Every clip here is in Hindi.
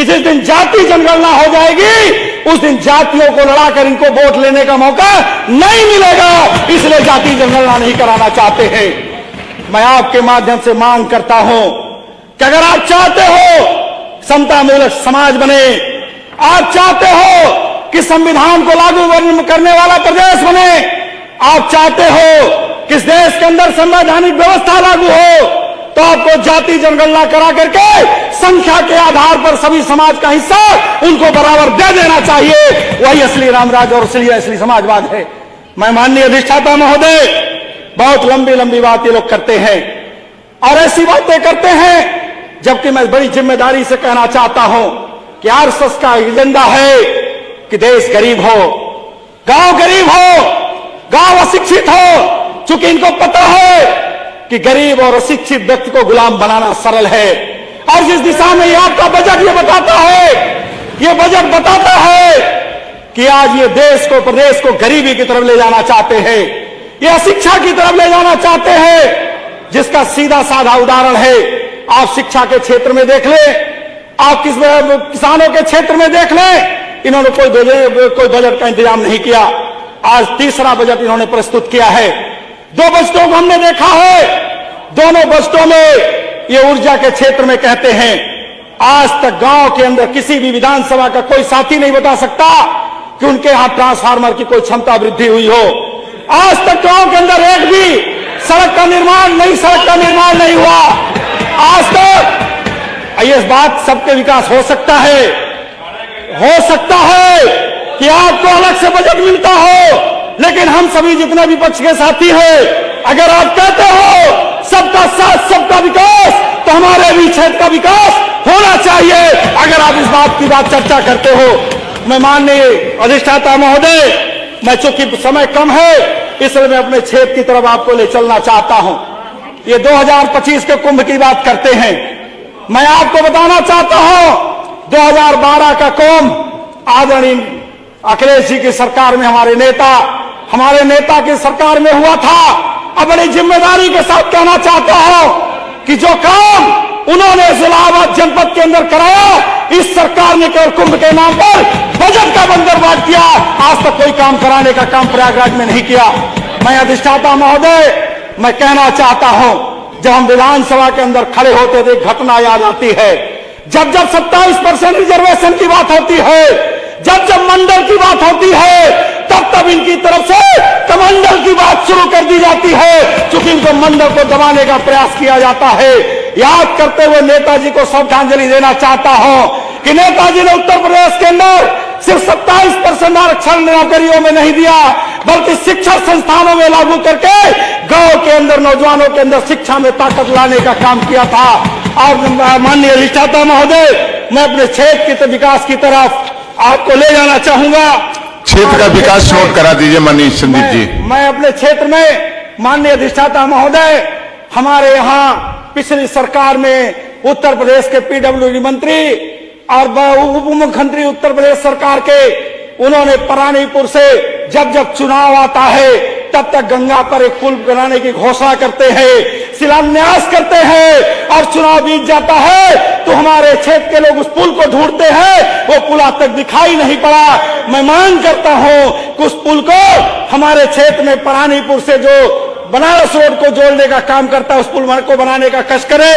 कि जिस दिन जाति जनगणना हो जाएगी उस दिन जातियों को लड़ाकर इनको वोट लेने का मौका नहीं मिलेगा, इसलिए जाति जनगणना नहीं कराना चाहते हैं। मैं आपके माध्यम से मांग करता हूं कि अगर आप चाहते हो समतामूलक समाज बने, आप चाहते हो कि संविधान को लागू करने वाला प्रदेश बने, आप चाहते हो कि इस देश के अंदर संवैधानिक व्यवस्था लागू हो, तो आपको जाति जनगणना करा करके संख्या के आधार पर सभी समाज का हिस्सा उनको बराबर दे देना चाहिए। वही असली रामराज और असली समाजवाद है। मैं माननीय अधिष्ठाता महोदय, बहुत लंबी लंबी बात ये लोग करते हैं और ऐसी बातें करते हैं, जबकि मैं बड़ी जिम्मेदारी से कहना चाहता हूं कि आरएसएस का एजेंडा है कि देश गरीब हो, गांव गरीब हो, गांव अशिक्षित हो। चूंकि इनको पता है कि गरीब और अशिक्षित व्यक्ति को गुलाम बनाना सरल है, और जिस दिशा में ये आपका बजट ये बताता है, ये बजट बताता है कि आज ये देश को, प्रदेश को गरीबी की तरफ ले जाना चाहते हैं, ये अशिक्षा की तरफ ले जाना चाहते हैं, जिसका सीधा साधा उदाहरण है। आप शिक्षा के क्षेत्र में देख लें, आप किसानों के क्षेत्र में देख लें, इन्होंने कोई बजट का इंतजाम नहीं किया। आज तीसरा बजट इन्होंने प्रस्तुत किया है। दो बजटों को हमने देखा है, दोनों बजटों में ये ऊर्जा के क्षेत्र में कहते हैं, आज तक गांव के अंदर किसी भी विधानसभा का कोई साथी नहीं बता सकता कि उनके यहां ट्रांसफार्मर की कोई क्षमता वृद्धि हुई हो। आज तक गांव के अंदर एक भी सड़क का निर्माण नहीं हुआ। आज तक ये बात सबके विकास हो सकता है कि आपको अलग से बजट मिलता हो, लेकिन हम सभी जितने विपक्ष के साथी हैं, अगर आप कहते हो सबका साथ सबका विकास, तो हमारे भी क्षेत्र का विकास होना चाहिए। अगर आप इस बात की चर्चा करते हो, मैं माननीय अधिष्ठाता महोदय, मैं चूंकि समय कम है इसलिए मैं अपने क्षेत्र की तरफ आपको ले चलना चाहता हूं। ये 2025 के कुंभ की बात करते हैं, मैं आपको बताना चाहता हूं 2012 का कुंभ आदरणीय अखिलेश जी की सरकार में हमारे नेता की सरकार में हुआ था। अब बड़ी जिम्मेदारी के साथ कहना चाहता हूं कि जो काम उन्होंने इलाहाबाद जनपद के अंदर कराया, इस सरकार ने केवल कुंभ के नाम पर बजट का बंदरबांट किया, आज तक कोई काम कराने का काम प्रयागराज में नहीं किया। मैं अधिष्ठाता महोदय, मैं कहना चाहता हूं, जब हम विधानसभा के अंदर खड़े होते थे घटना याद आती है, जब 27% रिजर्वेशन की बात होती है, जब मंडल की बात होती है, तब इनकी तरफ से कमंडल की बात शुरू कर दी जाती है, क्योंकि इनको मंडल को दबाने का प्रयास किया जाता है। याद करते हुए नेताजी को श्रद्धांजलि देना चाहता हूं कि नेताजी ने उत्तर प्रदेश के अंदर सिर्फ 27% आरक्षण नौकरियों में नहीं दिया, बल्कि शिक्षा संस्थानों में लागू करके गांव के अंदर नौजवानों के अंदर शिक्षा में ताकत लाने का काम किया था। और माननीय अधिष्ठाता महोदय, मैं अपने क्षेत्र के विकास की तरफ आपको ले जाना चाहूंगा। क्षेत्र का विकास नोट करा दीजिए माननीय संदीप जी। मैं अपने क्षेत्र में माननीय अधिष्ठाता महोदय, हमारे यहाँ पिछली सरकार में उत्तर प्रदेश के पीडब्ल्यूडी मंत्री और उप मुख्यमंत्री उत्तर प्रदेश सरकार के, उन्होंने परानीपुर से जब चुनाव आता है तब तक गंगा पर एक पुल बनाने की घोषणा करते हैं, शिलान्यास करते हैं, और चुनाव बीत जाता है तो हमारे क्षेत्र के लोग उस पुल को ढूंढते हैं, वो पुल आज तक दिखाई नहीं पड़ा। मैं मांग करता हूं कि उस पुल को हमारे क्षेत्र में परानीपुर से जो बनारस रोड को जोड़ने का काम करता है, उस पुल को बनाने का कष्ट करे।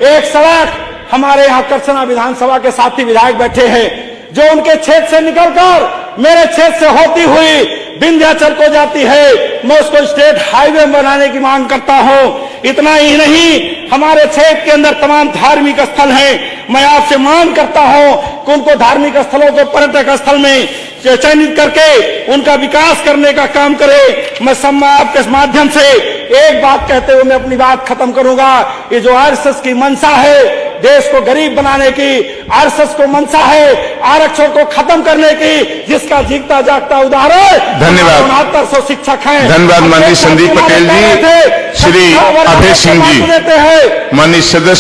एक सड़क हमारे यहाँ करसना विधानसभा के साथी विधायक बैठे हैं, जो उनके क्षेत्र से निकलकर मेरे क्षेत्र से होती हुई विंध्याचल को जाती है, मैं उसको स्टेट हाईवे बनाने की मांग करता हूं। इतना ही नहीं, हमारे क्षेत्र के अंदर तमाम धार्मिक स्थल हैं, मैं आपसे मांग करता हूं कि उनको धार्मिक स्थलों को पर्यटक स्थल में चयनित करके उनका विकास करने का काम करे। मैं आपके माध्यम से एक बात कहते हुए मैं अपनी बात खत्म करूंगा। ये जो आरएसएस की मंशा है देश को गरीब बनाने की, आरएसएस को मंशा है आरक्षण को खत्म करने की, जिसका जीता जागता उदाहरण धन्यवाद 6900 शिक्षक हैं। धन्यवाद माननीय संदीप पटेल जी। श्री अभय सिंह जी, माननीय सदस्य